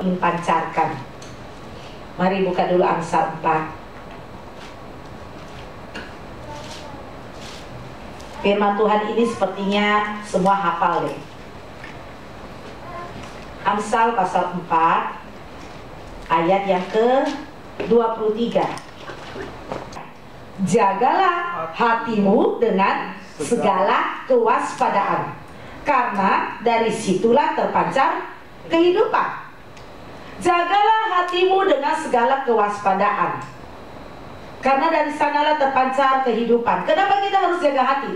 ingin pancarkan. Mari buka dulu Amsal 4. Firman Tuhan ini sepertinya semua hafal deh. Amsal pasal 4 ayat yang ke-23. Jagalah hatimu dengan segala kewaspadaan, karena dari situlah terpancar kehidupan. Jagalah hatimu dengan segala kewaspadaan, karena dari sanalah terpancar kehidupan. Kenapa kita harus jaga hati?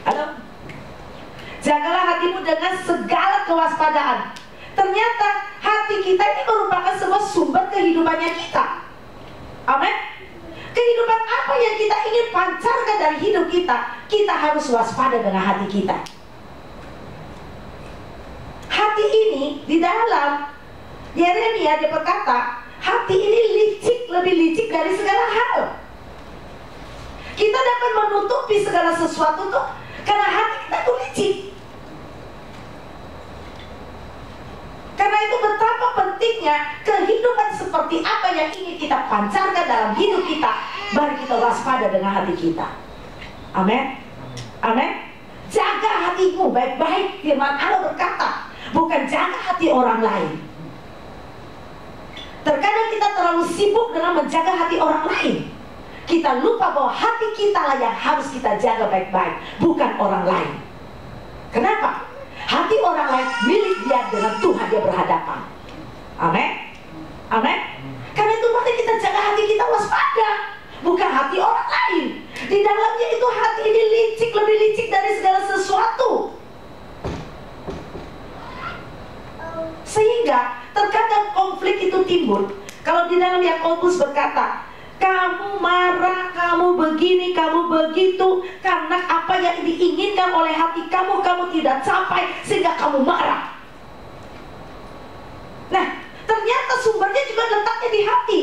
Halo? Jagalah hatimu dengan segala kewaspadaan. Ternyata hati kita ini merupakan sebuah sumber kehidupannya kita. Amin. Kehidupan apa yang kita ingin pancarkan dari hidup kita, kita harus waspada dengan hati kita. Hati ini di dalam Yeremia dia berkata, hati ini licik, lebih licik dari segala hal. Kita dapat menutupi segala sesuatu tuh karena hati kita tuh licik. Karena itu betapa pentingnya kehidupan seperti apa yang ingin kita pancarkan dalam hidup kita. Mari kita waspada dengan hati kita. Amin. Amin. Jaga hatimu baik-baik. Firman Allah berkata, bukan jaga hati orang lain. Terkadang kita terlalu sibuk dengan menjaga hati orang lain. Kita lupa bahwa hati kita lah yang harus kita jaga baik-baik, bukan orang lain. Kenapa? Hati orang lain milik dia, dengan Tuhan dia berhadapan. Amin. Amin. Karena itu mari kita jaga hati kita waspada, bukan hati orang lain. Di dalamnya itu hati ini licik, lebih licik dari segala sesuatu. Sehingga terkadang konflik itu timbul. Kalau di dalam Yakobus berkata, kamu marah, kamu begini, kamu begitu, karena apa yang diinginkan oleh hati kamu, kamu tidak capai, sehingga kamu marah. Nah, ternyata sumbernya juga letaknya di hati.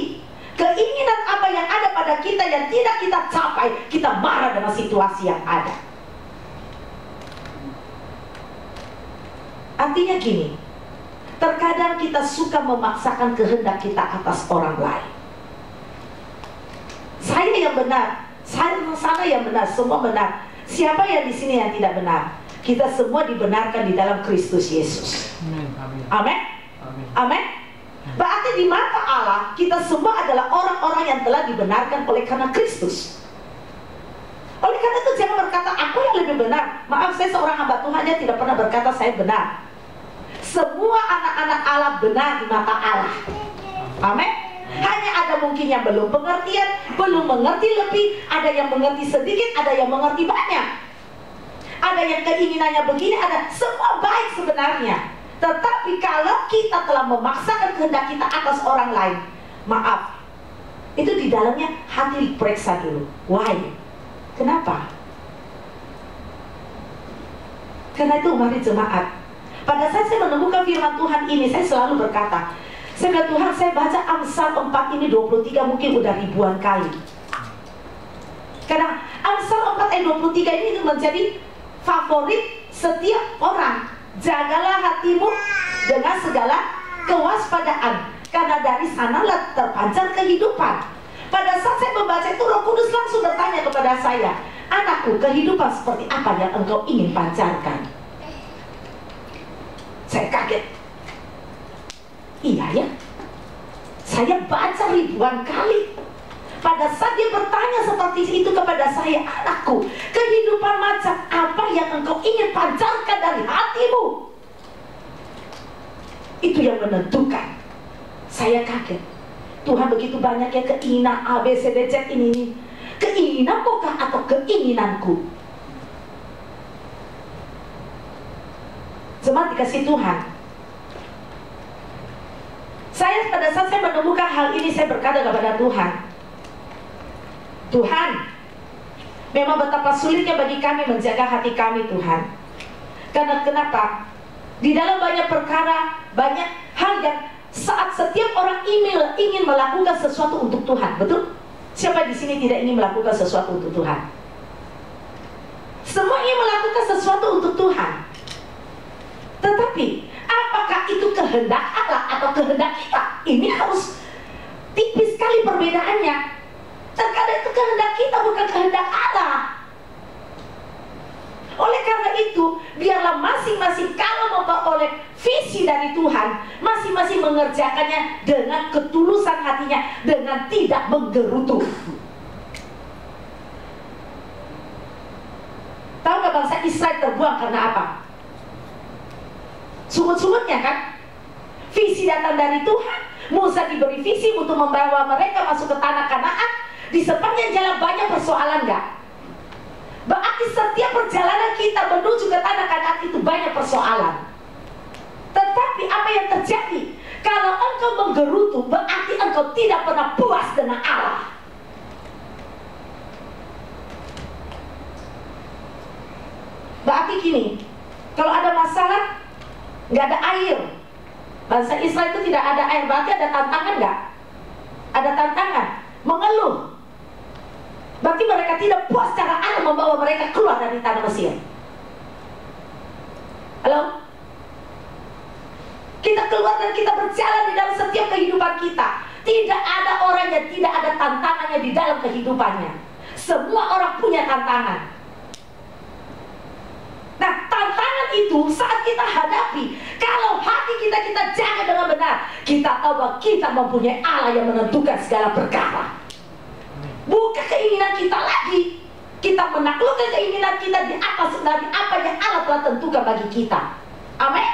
Keinginan apa yang ada pada kita yang tidak kita capai, kita marah dengan situasi yang ada. Artinya gini, terkadang kita suka memaksakan kehendak kita atas orang lain. Saya yang benar, sana yang benar, semua benar. Siapa yang di sini yang tidak benar? Kita semua dibenarkan di dalam Kristus Yesus. Amin. Amin. Berarti di mata Allah kita semua adalah orang-orang yang telah dibenarkan oleh karena Kristus. Oleh karena itu jangan berkata aku yang lebih benar. Maaf, saya seorang hamba Tuhan yang tidak pernah berkata saya benar. Semua anak-anak Allah benar di mata Allah. Amin. Hanya ada mungkin yang belum pengertian, belum mengerti lebih, ada yang mengerti sedikit, ada yang mengerti banyak. Ada yang keinginannya begini, ada semua baik sebenarnya. Tetapi kalau kita telah memaksakan kehendak kita atas orang lain, maaf, itu di dalamnya hati diperiksa dulu. Why? Kenapa? Karena itu mari jemaat, pada saat saya menemukan firman Tuhan ini, saya selalu berkata, saya bilang, Tuhan, saya baca Amsal 4 ini 23 mungkin udah ribuan kali. Karena Amsal 4 ayat 23 ini menjadi favorit setiap orang. Jagalah hatimu dengan segala kewaspadaan, karena dari sanalah terpancar kehidupan. Pada saat saya membaca itu, Roh Kudus langsung bertanya kepada saya, anakku, kehidupan seperti apa yang engkau ingin pancarkan? Saya kaget. Iya ya, saya baca ribuan kali. Pada saat dia bertanya seperti itu kepada saya, anakku, kehidupan macam apa yang engkau ingin pancarkan dari hatimu? Itu yang menentukan. Saya kaget. Tuhan, begitu banyak ya keinginan A, B, C, D, Z ini. Keinginanmu kah atau keinginanku? Jemaat dikasih Tuhan, saya pada saat saya menemukan hal ini, saya berkata kepada Tuhan, Tuhan, memang betapa sulitnya bagi kami menjaga hati kami, Tuhan. Karena kenapa? Di dalam banyak perkara, banyak hal yang saat setiap orang ingin melakukan sesuatu untuk Tuhan, betul? Siapa di sini tidak ingin melakukan sesuatu untuk Tuhan? Semua ingin melakukan sesuatu untuk Tuhan. Tetapi apakah apakah itu kehendak Allah atau kehendak kita? Ini harus tipis sekali perbedaannya. Terkadang itu kehendak kita, bukan kehendak Allah. Oleh karena itu, biarlah masing-masing kalau memperoleh visi dari Tuhan, masing-masing mengerjakannya dengan ketulusan hatinya, dengan tidak menggerutu. Tahu gak bangsa Israel terbuang karena apa? Sungut-sungutnya kan? Visi datang dari Tuhan. Musa diberi visi untuk membawa mereka masuk ke tanah Kanaan. Di sepanjang jalan banyak persoalan gak? Berarti setiap perjalanan kita menuju ke tanah Kanaan itu banyak persoalan. Tetapi apa yang terjadi? Kalau engkau menggerutu, berarti engkau tidak pernah puas dengan Allah. Berarti gini, kalau ada masalah, nggak ada air, bangsa Israel itu tidak ada air, berarti ada tantangan nggak? Ada tantangan, mengeluh. Berarti mereka tidak puas cara Allah membawa mereka keluar dari tanah Mesir. Halo? Kita keluar dan kita berjalan di dalam setiap kehidupan kita. Tidak ada orang yang tidak ada tantangannya di dalam kehidupannya. Semua orang punya tantangan. Nah, tantangan itu saat kita hadapi, kalau hati kita jaga dengan benar, kita tahu bahwa kita mempunyai Allah yang menentukan segala perkara. Bukan keinginan kita lagi. Kita menaklukkan keinginan kita di atas dari apa yang Allah telah tentukan bagi kita. Amin.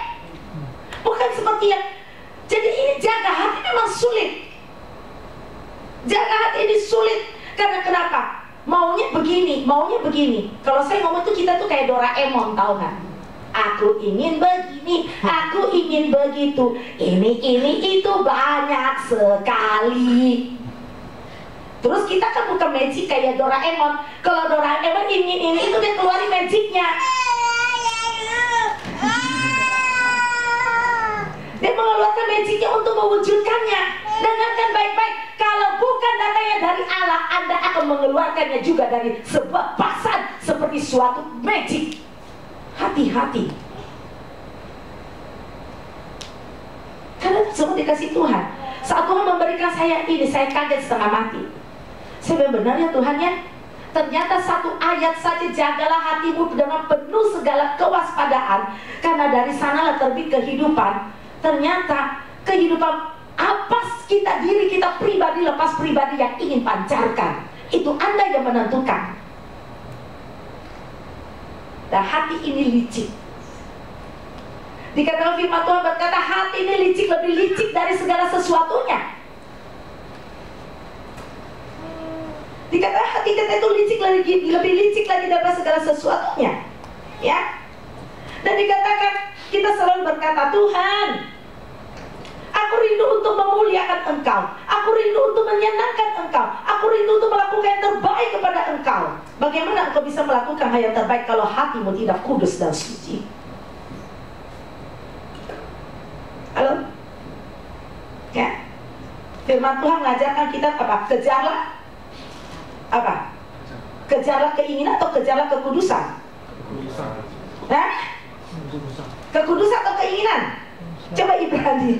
Bukan seperti yang. Jadi ini jaga hati memang sulit. Jaga hati ini sulit. Karena kenapa? Maunya begini, maunya begini. Kalau saya ngomong itu kita tuh kayak Doraemon, tahu nggak? Aku ingin begini, aku ingin begitu. Ini itu banyak sekali. Terus kita kan bukan magic kayak Doraemon. Kalau Doraemon ingin ini itu dia keluarin magicnya. Dia mengeluarkan magicnya untuk mewujudkannya. Dengarkan baik-baik. Kalau bukan datangnya dari Allah, Anda akan mengeluarkannya juga dari sebuah paksaan seperti suatu magic. Hati-hati. Karena itu semua dikasih Tuhan. Saat Tuhan memberikan saya ini, saya kaget setengah mati. Saya bilang, benar ya Tuhan ya. Ternyata satu ayat saja, jagalah hatimu dengan penuh segala kewaspadaan, karena dari sanalah terbit kehidupan. Ternyata kehidupan apa kita, diri kita pribadi lepas pribadi yang ingin pancarkan, itu Anda yang menentukan. Dan hati ini licik. Dikatakan firman Tuhan berkata, hati ini licik, lebih licik dari segala sesuatunya. Dikatakan hati kita itu licik lagi, lebih licik lagi daripada segala sesuatunya. Ya. Dan dikatakan kita selalu berkata, Tuhan, aku rindu untuk memuliakan Engkau. Aku rindu untuk menyenangkan Engkau. Aku rindu untuk melakukan yang terbaik kepada Engkau. Bagaimana Engkau bisa melakukan hal yang terbaik kalau hatimu tidak kudus dan suci? Halo? Ya? Firman Tuhan mengajarkan kita apa? Kejarlah apa? Kejarlah keinginan atau kejarlah kekudusan? Kekudusan. Nah? Kekudusan atau keinginan? Coba Ibrani.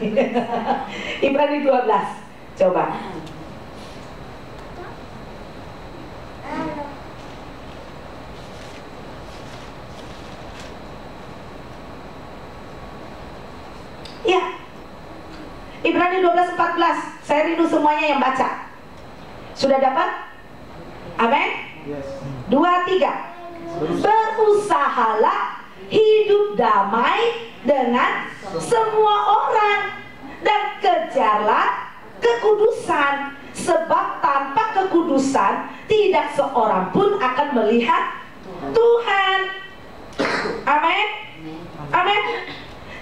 Ibrani 12. Coba. Ya. Ibrani 12:14. Saya rindu semuanya yang baca. Sudah dapat? Amin? Yes. 2, 3. Berusahalah hidup damai dengan semua orang dan kejarlah kekudusan, sebab tanpa kekudusan tidak seorang pun akan melihat Tuhan. Amin. Amin.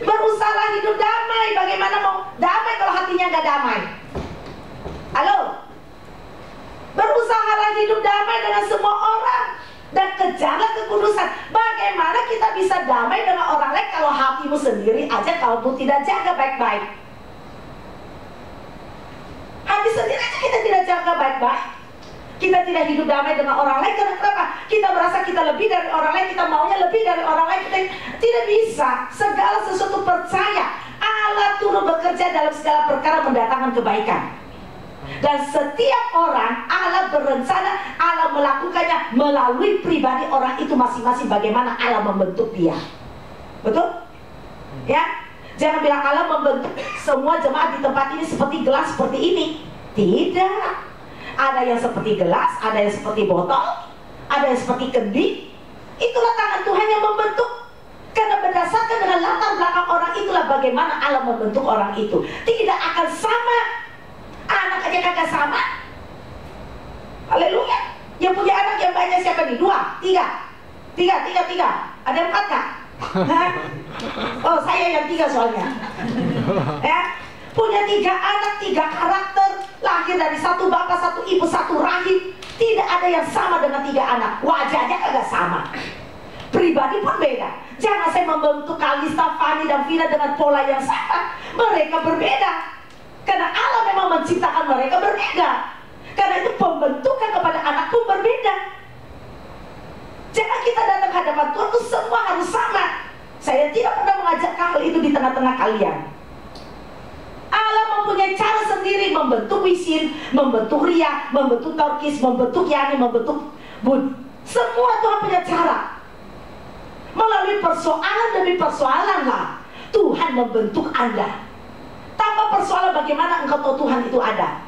Berusahalah hidup damai. Bagaimana mau damai kalau hatinya nggak damai? Halo. Berusahalah hidup damai dengan semua orang dan kejarlah kekudusan. Bagaimana kita bisa damai dengan orang lain kalau hatimu sendiri aja kamu tidak jaga baik-baik? Hati sendiri aja kita tidak jaga baik-baik. Kita tidak hidup damai dengan orang lain. Kenapa? Kita merasa kita lebih dari orang lain, kita maunya lebih dari orang lain. Kita tidak bisa. Segala sesuatu percaya Allah turut bekerja dalam segala perkara mendatangkan kebaikan. Dan setiap orang Allah berencana, Allah melakukannya melalui pribadi orang itu masing-masing, bagaimana Allah membentuk dia. Betul? Ya, jangan bilang Allah membentuk semua jemaat di tempat ini seperti gelas seperti ini. Tidak. Ada yang seperti gelas, ada yang seperti botol, ada yang seperti kendi. Itulah tangan Tuhan yang membentuk. Karena berdasarkan dengan latar belakang orang itulah bagaimana Allah membentuk orang itu. Tidak akan sama. Anak aja kagak sama. Haleluya. Yang punya anak yang banyak siapa nih? 2, 3. Ada yang 4 gak? Oh, saya yang 3 soalnya. Ya, punya 3 anak, 3 karakter, lahir dari satu bapak, satu ibu, satu rahim. Tidak ada yang sama dengan 3 anak. Wajahnya kagak sama. Pribadi pun beda. Jangan saya membentuk Kalista, Fani, dan Vina dengan pola yang sama. Mereka berbeda. Karena Allah memang menciptakan mereka berbeda. Karena itu pembentukan kepada anak pun berbeda. Jangan kita datang ke hadapan Tuhan itu semua harus sama. Saya tidak pernah mengajak hal itu di tengah-tengah kalian. Allah mempunyai cara sendiri membentuk Wisin, membentuk Ria, membentuk Torkis, membentuk Yani, membentuk Bud. Semua Tuhan punya cara. Melalui persoalan demi persoalan lah Tuhan membentuk Anda. Tanpa persoalan bagaimana engkau tahu Tuhan itu ada.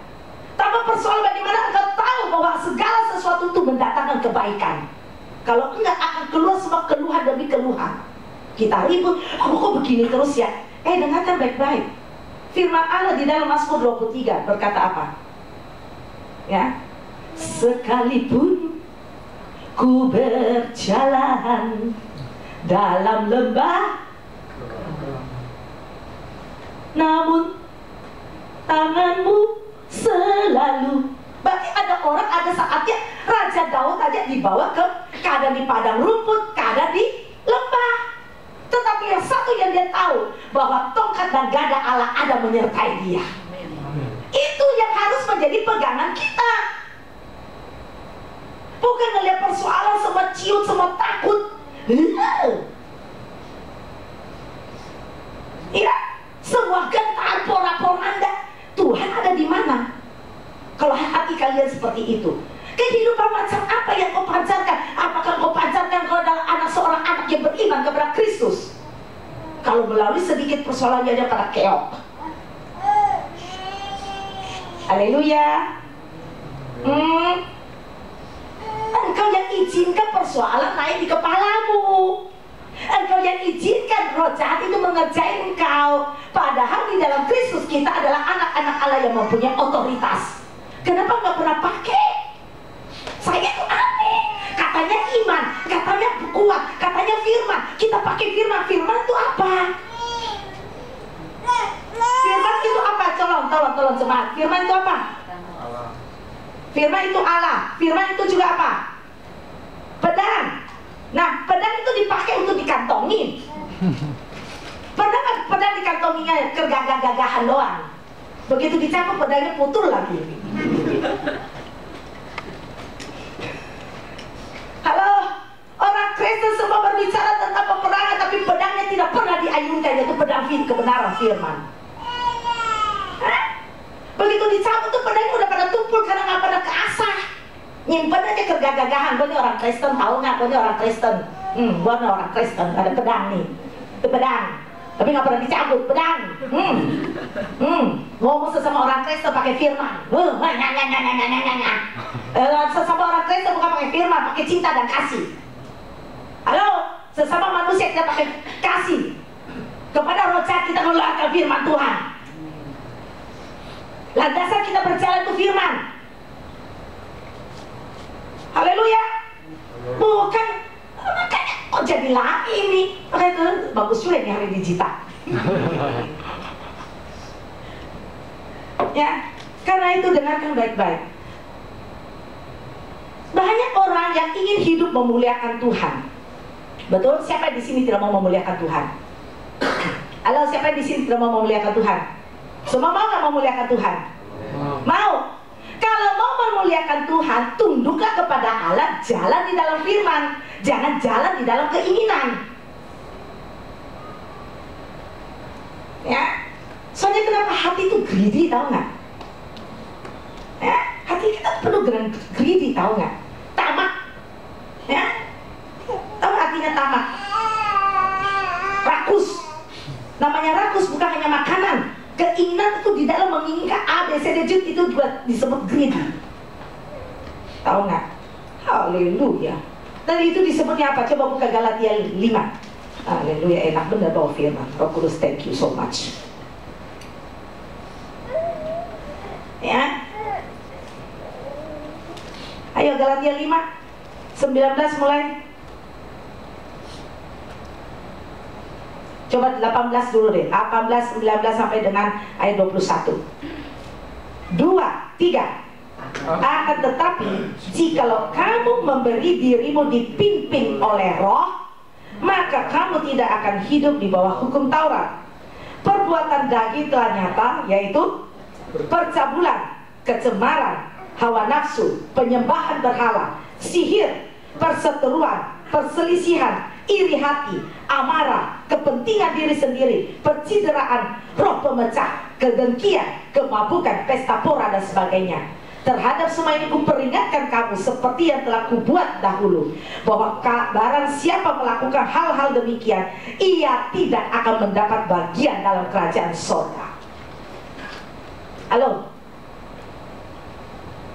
Tanpa persoalan bagaimana engkau tahu bahwa segala sesuatu itu mendatangkan kebaikan. Kalau enggak akan keluar semua keluhan demi keluhan. Kita ribut, kok begini terus ya. Dengarkan baik-baik. Firman Allah di dalam Mazmur 23 berkata apa? Ya. Sekalipun ku berjalan dalam lembah, namun tanganmu selalu. Berarti ada orang, ada saatnya Raja Daud aja dibawa ke keadaan di padang rumput, keadaan di lembah. Tetapi yang satu yang dia tahu, bahwa tongkat dan gada Allah ada menyertai dia. Itu yang harus menjadi pegangan kita. Bukan melihat persoalan semua ciut, semua takut. Iya, semua gentar porak-poranda. Tuhan ada di mana? Kalau hati kalian seperti itu, kehidupan macam apa yang kau pancarkan? Apakah kau pancarkan kalau adalah anak seorang anak yang beriman kepada Kristus? Kalau melalui sedikit persoalannya dia pada keok. Haleluya. Engkau yang izinkan persoalan naik di kepalamu. Engkau yang izinkan roh jahat itu mengerjai engkau. Padahal di dalam Kristus kita adalah anak-anak Allah yang mempunyai otoritas. Kenapa nggak pernah pakai? Saya tuh aneh. Katanya iman, katanya kuat, katanya firman. Kita pakai firman. Firman itu apa? Firman itu apa? Tolong jemaat. Firman itu apa? Firman itu Allah. Firman itu juga apa? Pedang. Nah, pedang itu dipakai untuk dikantongin. Pernah nggak pedang dikantonginya kegagah-gagahan doang? Begitu dicabut pedangnya putul lagi. Halo, orang Kristen semua berbicara tentang peperangan, tapi pedangnya tidak pernah diayunkan, yaitu pedang kebenaran firman. Begitu dicabut tuh pedangnya udah pada tumpul karena nggak pada keasah. Nyimpen aja kegagah-gagahan. Gue nih orang Kristen, tahu nggak? Gue nih orang Kristen. Gue nih orang Kristen, ada pedang nih. Itu pedang, tapi nggak pernah dicabut pedang. Ngomong sesama orang Kristen pakai firman. Sesama orang Kristen bukan pakai firman, pakai cinta dan kasih. Halo, sesama manusia kita pakai kasih. Kepada roh jahat kita mengeluarkan firman Tuhan. Landasan kita berjalan itu firman. Haleluya. Bukan, makanya kok jadi lagi ini. Makanya bagus juga nih hari digital. Ya, karena itu dengarkan baik-baik. Banyak orang yang ingin hidup memuliakan Tuhan. Betul? Siapa di sini tidak mau memuliakan Tuhan? Halo, siapa di sini tidak mau memuliakan Tuhan? Semua mau nggak memuliakan Tuhan? Mau. Kalau mau memuliakan Tuhan, tunduklah kepada Allah, jalan di dalam firman, jangan jalan di dalam keinginan. Ya, soalnya kenapa hati itu greedy, tahu nggak? Ya, hati kita penuh dengan greedy, tahu nggak? Tamak. Ya, tahu artinya tamak? Rakus. Namanya rakus bukan hanya makanan. Keinginan itu di dalam menginginkan A, B, C, D, itu juga disebut greedy. Tahu nggak? Haleluya. Dan itu disebutnya apa? Coba buka Galatia 5. Haleluya, enak benar bawa firman. Roh Kudus, thank you so much. Ya. Ayo Galatia 5 19 mulai. Coba 18 dulu deh. 18, 19 sampai dengan ayat 21. 2, 3. Akan tetapi jikalau kamu memberi dirimu dipimpin oleh Roh, maka kamu tidak akan hidup di bawah hukum Taurat. Perbuatan daging telah nyata, yaitu percabulan, kecemaran, hawa nafsu, penyembahan berhala, sihir, perseteruan, perselisihan, iri hati, amarah, kepentingan diri sendiri, percideraan, roh pemecah, kedengkian, kemabukan, pesta pora dan sebagainya. Terhadap semua ini kuperingatkan kamu seperti yang telah kubuat dahulu, bahwa barang siapa melakukan hal-hal demikian, ia tidak akan mendapat bagian dalam kerajaan surga. Halo,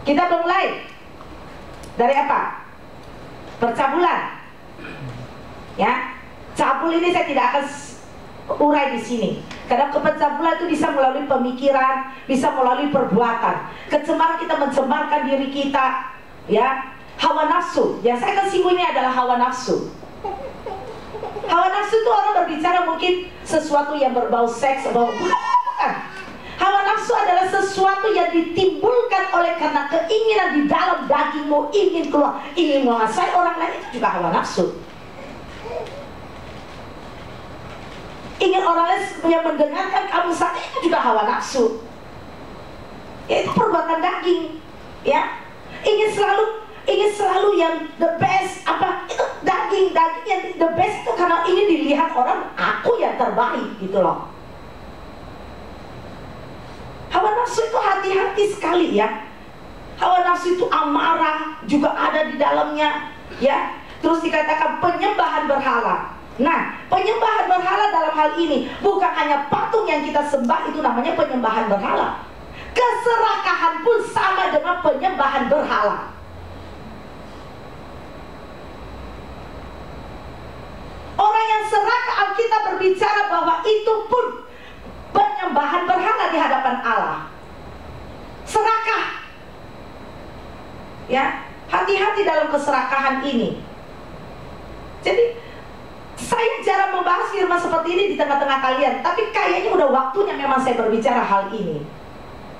kita mulai dari apa? Percabulan. Ya, cabul ini saya tidak akan urai di sini. Karena kepencabulan itu bisa melalui pemikiran, bisa melalui perbuatan. Kecemaran, kita mencemarkan diri kita, ya. Hawa nafsu, yang saya akan singgung ini adalah hawa nafsu. Hawa nafsu itu orang berbicara mungkin sesuatu yang berbau seks, bukan. Hawa nafsu adalah sesuatu yang ditimbulkan oleh karena keinginan di dalam dagingmu, ingin keluar, ingin menguasai orang lain, itu juga hawa nafsu. Ingin orang lain yang mendengarkan kamu sakit, itu juga hawa nafsu. Ya, itu perbuatan daging. Ya, ingin selalu yang the best, apa itu daging yang the best itu karena ingin dilihat orang, aku yang terbaik gitu loh. Hawa nafsu itu hati-hati sekali ya. Hawa nafsu itu amarah juga ada di dalamnya, ya. Terus dikatakan penyembahan berhala. Nah, penyembahan berhala dalam hal ini bukan hanya patung yang kita sembah, itu namanya penyembahan berhala. Keserakahan pun sama dengan penyembahan berhala. Orang yang serakah, Alkitab berbicara bahwa itu pun penyembahan berhala di hadapan Allah. Serakah. Ya, hati-hati dalam keserakahan ini. Jadi saya jarang membahas firman seperti ini di tengah-tengah kalian, tapi kayaknya udah waktunya memang saya berbicara hal ini.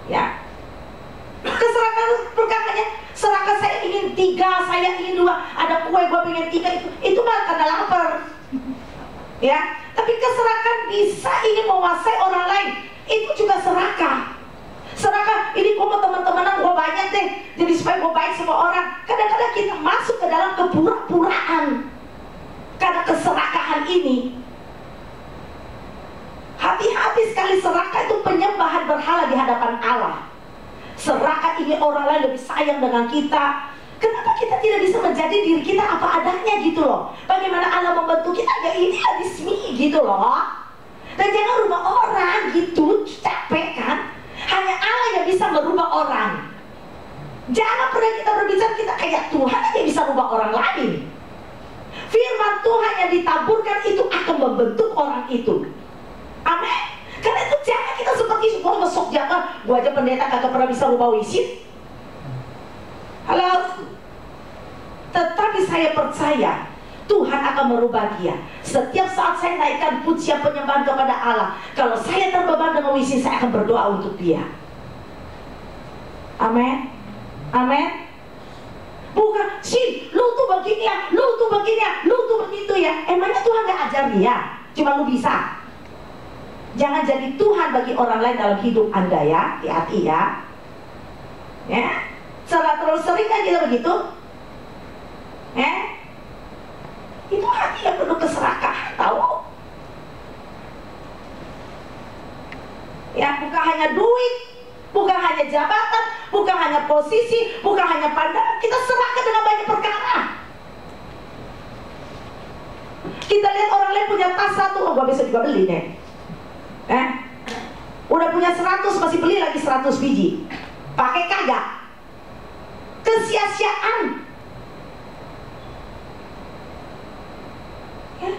Ya, keserakahan bukan hanya serakah saya ingin 3, saya ingin 2, ada kue gue pengen 3, itu malah karena lapar. Ya, tapi keserakahan bisa ingin menguasai orang lain, itu juga serakah. Serakah, ini gue mau teman-temanan gue banyak deh, jadi supaya gue baik sama orang. Kadang-kadang kita masuk ke dalam kepura-puraan karena keserakahan ini. Hati-hati sekali, serakah itu penyembahan berhala di hadapan Allah. Serakah ini orang lain lebih sayang dengan kita. Kenapa kita tidak bisa menjadi diri kita apa adanya gitu loh? Bagaimana Allah membentuk kita, ya inilah dismi gitu loh. Dan jangan rubah orang gitu, capek kan? Hanya Allah yang bisa merubah orang. Jangan pernah kita berbicara kita kayak Tuhan yang bisa rubah orang lain. Firman Tuhan yang ditaburkan itu akan membentuk orang itu. Amin. Karena itu jangan kita seperti gua ngesok jangan, gua aja pendeta kagak pernah bisa rubah wisin. Halo. Tetapi saya percaya Tuhan akan merubah dia. Setiap saat saya naikkan pujian penyembahan kepada Allah, kalau saya terbeban dengan wisin, saya akan berdoa untuk dia. Amin. Amin. Bukan, sih, lu tuh begini ya, lu tuh begini ya, lu tuh begitu ya. Emangnya Tuhan gak ajar dia? Cuma lu bisa. Jangan jadi Tuhan bagi orang lain dalam hidup Anda ya. Hati-hati ya. Ya, terlalu sering kan kita begitu? Itu hati yang penuh keserakahan, tahu? Ya, bukan hanya duit, bukan hanya jabatan, bukan hanya posisi, bukan hanya pandangan. Kita serahkan dengan banyak perkara. Kita lihat orang lain punya tas satu, oh gua besok juga beli deh. Udah punya 100, masih beli lagi 100 biji. Pakai kagak? Kesia-siaan. Ya.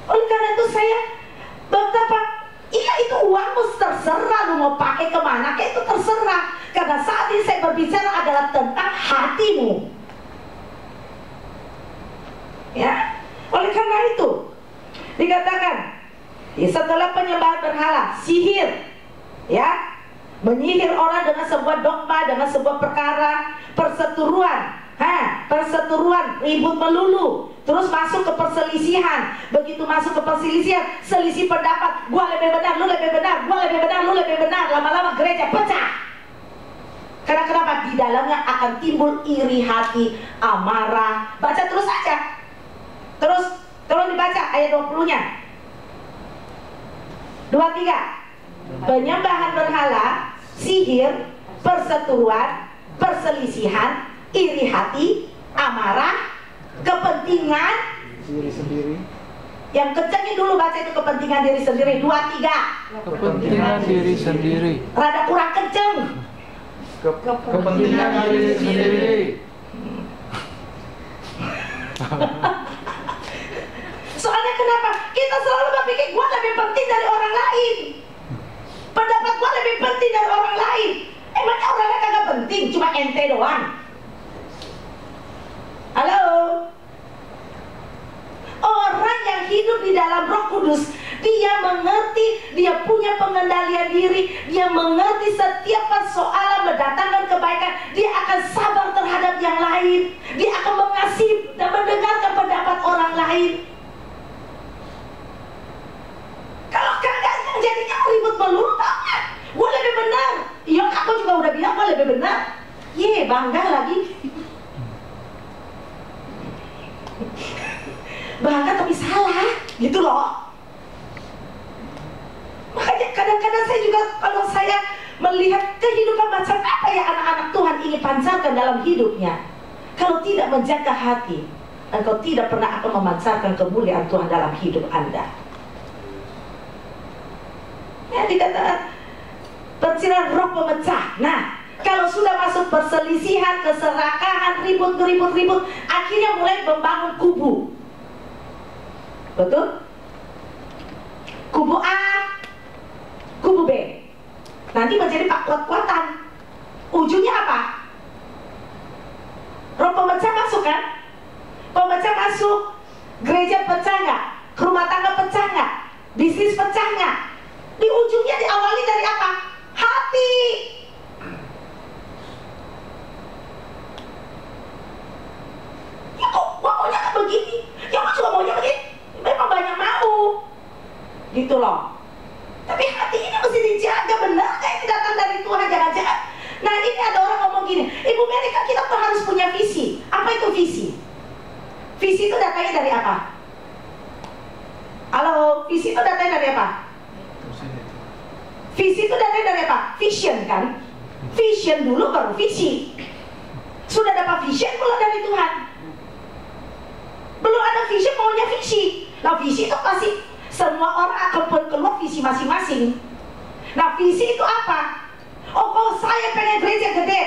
Oleh karena itu saya betapa, iya itu uangmu terserah lu mau pakai kemana, kayak itu terserah. Karena saat ini saya berbicara adalah tentang hatimu. Ya, oleh karena itu dikatakan, ya, setelah penyembahan berhala, sihir, ya, menyihir orang dengan sebuah dogma, dengan sebuah perkara, perseteruan, ribut melulu, terus masuk ke perselisihan. Begitu masuk ke perselisihan, selisih pendapat, gua lebih benar, lu lebih benar, gua lebih benar, lu lebih benar. Lama-lama gereja pecah. Karena kenapa? Di dalamnya akan timbul iri hati, amarah. Baca terus aja. Terus tolong dibaca ayat 20-nya. 23. Penyembahan berhala, sihir, perseteruan, perselisihan, iri hati, amarah, kepentingan diri sendiri. Yang kencangnya dulu baca itu kepentingan diri sendiri. 23. Kepentingan diri sendiri. Rada kurang kenceng. Kepentingan diri sendiri. Soalnya kenapa? Kita selalu berpikir gua lebih penting dari orang lain. Pendapat gua lebih penting dari orang lain. Emangnya orang lain kagak penting, cuma ente doang. Halo? Orang yang hidup di dalam Roh Kudus, dia mengerti, dia punya pengendalian diri, dia mengerti setiap persoalan mendatangkan kebaikan, dia akan sabar terhadap yang lain, dia akan mengasihi dan mendengarkan pendapat orang lain. Kalau kagak yang jadinya ribut melulu, tau gak? Gue lebih benar. Iya, aku juga udah bilang gue lebih benar. Ye, bangga lagi. Bangga tapi salah, gitu loh. Makanya kadang-kadang saya juga, kalau saya melihat kehidupan macam apa ya anak-anak Tuhan ingin pancarkan dalam hidupnya, kalau tidak menjaga hati, engkau tidak pernah akan memancarkan kemuliaan Tuhan dalam hidup Anda. Ya, dikatakan percilan roh pemecah. Nah, kalau sudah masuk perselisihan, keserakahan, ribut, akhirnya mulai membangun kubu. Betul? Kubu A, kubu B. Nanti menjadi kuat-kuatan. Ujungnya apa? Roh pemecah masuk kan? Pemecah masuk. Gereja pecah nggak? Rumah tangga pecah nggak? Bisnis pecah nggak? Di ujungnya diawali dari apa? Hati. Ya kok gua maunya kan begini, ya gua juga maunya begini. Memang banyak mau, gitu loh. Tapi hati ini mesti dijaga, benar nggak ini datang dari Tuhan? Jangan-jangan. Nah, ini ada orang ngomong gini, Ibu Mary, kan kita tuh harus punya visi. Apa itu visi? Visi itu datangnya dari apa? Halo, visi itu datangnya dari apa? Visi itu datangnya dari apa? Vision kan? Vision dulu baru visi. Sudah dapat vision belum dari Tuhan? Belum ada vision, maunya visi. Nah, visi itu pasti semua orang akan keluar visi masing-masing. Nah, visi itu apa? Oh, kalau saya pengen gereja gede,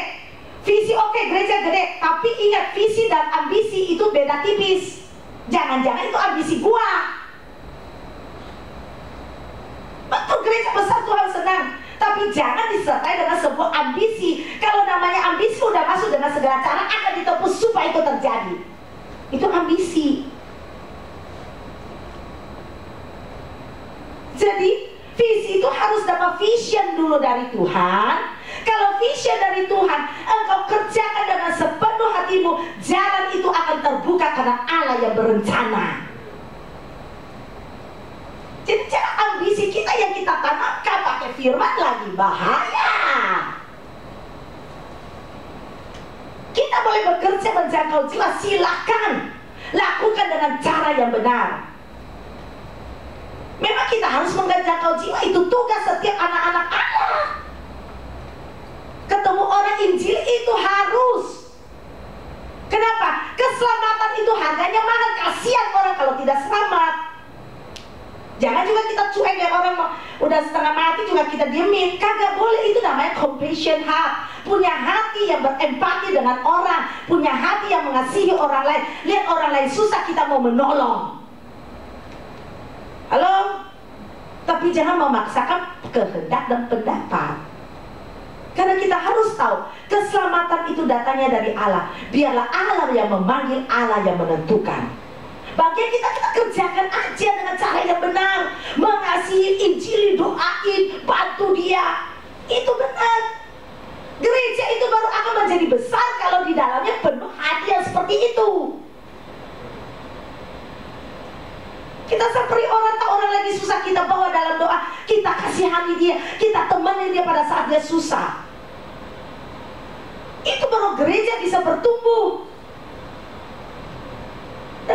visi oke, gereja gede. Tapi ingat, visi dan ambisi itu beda tipis. Jangan-jangan itu ambisi gua. Betul, gereja besar Tuhan senang, tapi jangan disertai dengan sebuah ambisi. Kalau namanya ambisi udah masuk dengan segala cara akan ditempuh supaya itu terjadi. Itu ambisi. Jadi visi itu harus dapat vision dulu dari Tuhan. Kalau vision dari Tuhan engkau kerjakan dengan sepenuh hatimu, jalan itu akan terbuka karena Allah yang berencana. Jadi cara ambisi kita yang kita tanamkan pakai firman lagi bahaya. Kita boleh bekerja menjangkau jiwa, silakan lakukan dengan cara yang benar. Memang kita harus menjangkau jiwa, itu tugas setiap anak-anak Allah. Ketemu orang Injil itu harus. Kenapa? Keselamatan itu harganya mahal. Kasihan orang kalau tidak selamat. Jangan juga kita cuek ya, orang udah setengah mati juga kita diemin. Kagak boleh, itu namanya compassion heart. Punya hati yang berempati dengan orang, punya hati yang mengasihi orang lain. Lihat orang lain susah, kita mau menolong. Halo? Tapi jangan memaksakan kehendak dan pendapat. Karena kita harus tahu, keselamatan itu datangnya dari Allah. Biarlah Allah yang memanggil, Allah yang menentukan. Bagian kita kerjakan aja dengan cara yang benar. Mengasihi, injili, doain, bantu dia. Itu benar. Gereja itu baru akan menjadi besar kalau di dalamnya penuh hati yang seperti itu. Kita seperti orang, tak orang lagi susah, kita bawa dalam doa, kita kasihani dia, kita temani dia pada saat dia susah. Itu baru gereja bisa bertumbuh.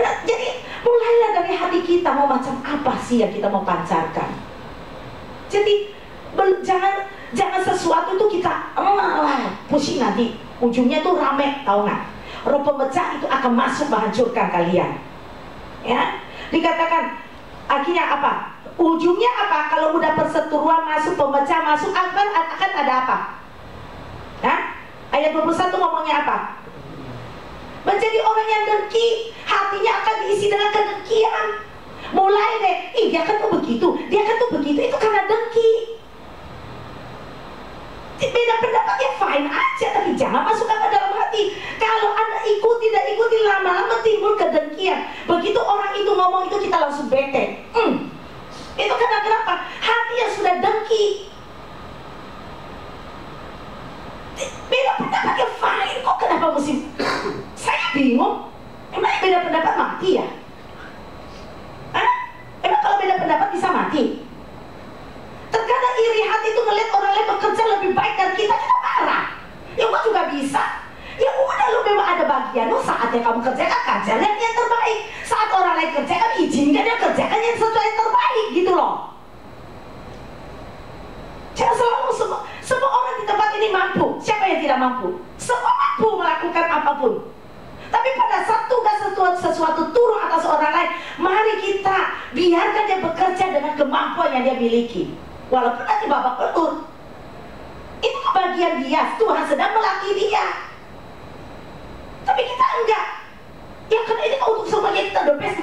Jadi mulailah dari hati kita, mau macam apa sih yang kita mau pancarkan. Jadi jangan sesuatu itu kita pusing, nanti ujungnya tuh rame, tahu nggak? Roh pemecah itu akan masuk menghancurkan kalian. Ya, dikatakan akhirnya apa? Ujungnya apa? Kalau udah perseteruan masuk, pemecah masuk, akan ada apa? Nah, ayat 21 ngomongnya apa? Menjadi orang yang dengki, hatinya akan diisi dengan kedengkian. Mulai deh, dia kan tuh begitu, dia kan tuh begitu, itu karena dengki. Beda pendapatnya fine aja, tapi jangan masukkan ke dalam hati. Kalau Anda tidak ikuti, lama-lama timbul kedengkian. Begitu orang itu ngomong itu, kita langsung bete. Itu karena kenapa? Hati yang sudah dengki. Beda pendapatnya fine, kok kenapa mesti? Saya bingung. Emang beda pendapat mati ya? Emang kalau beda pendapat bisa mati? Terkadang iri hati itu ngeliat orang lain bekerja lebih baik dari kita marah. Ya gua juga bisa. Ya udah, lu memang ada bagian lu, saatnya kamu kerjakan yang terbaik. Saat orang lain kerjakan, izinkan dia kerjakan yang sesuai yang terbaik, gitu loh. Jangan selalu semua orang di tempat ini mampu. Siapa yang tidak mampu? Semua mampu melakukan apapun. Tapi pada saat tugas sesuatu turun atas orang lain, mari kita biarkan dia bekerja dengan kemampuan yang dia miliki. Walaupun nanti babak belur, itu kebagian dia, Tuhan sedang melatih dia. Tapi kita enggak. Ya karena ini untuk semuanya kita udah best.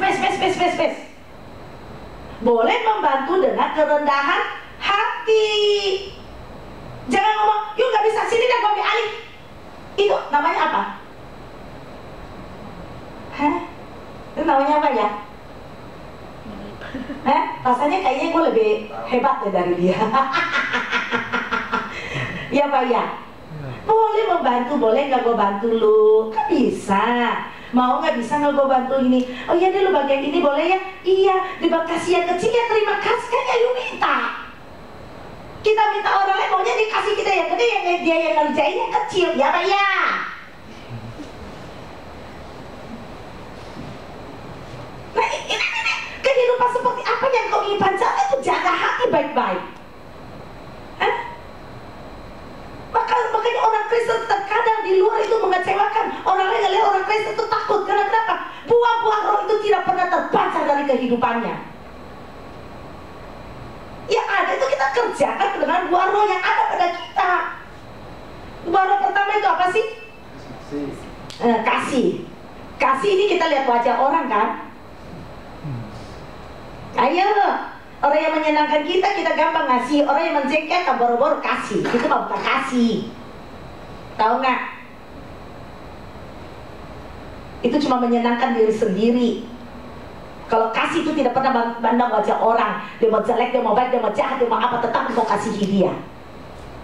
Boleh membantu dengan kerendahan hati. Jangan ngomong, yuk gak bisa, sini dan ambil alih. Itu namanya apa? Itu namanya apa ya? Rasanya kayaknya gue lebih hebat deh dari dia. Ya Pak ya? Boleh membantu, boleh gak gue bantu lu? Kan bisa. Mau nggak bisa nggak gue bantu ini? Oh iya deh, lu bagian ini boleh ya? Iya, dikasih yang kecil ya terima kasih, kan ya lu minta. Kita minta orang lain maunya dikasih kita yang gede, yang dia yang ngerjain yang kecil, ya Pak ya? Nah ini kehidupan seperti apa yang kau ingin pancarkan itu, jaga hati baik-baik. Makanya orang Kristen terkadang di luar itu mengecewakan. Orang lain ngelihat orang Kristen itu takut. Karena kenapa? Buah-buah roh itu tidak pernah terpancar dari kehidupannya. Yang ada itu kita kerjakan dengan buah roh yang ada pada kita. Buah roh pertama itu apa sih? Kasih. Kasih ini kita lihat wajah orang kan? Ayo, orang yang menyenangkan kita gampang ngasih. Orang yang menjengkelkan boro-boro kasih. Itu bukan kasih. Tahu nggak? Itu cuma menyenangkan diri sendiri. Kalau kasih itu tidak pernah pandang wajah orang. Dia mau jelek, dia mau baik, dia mau jahat, dia mau apa, tetap mau kasihi dia.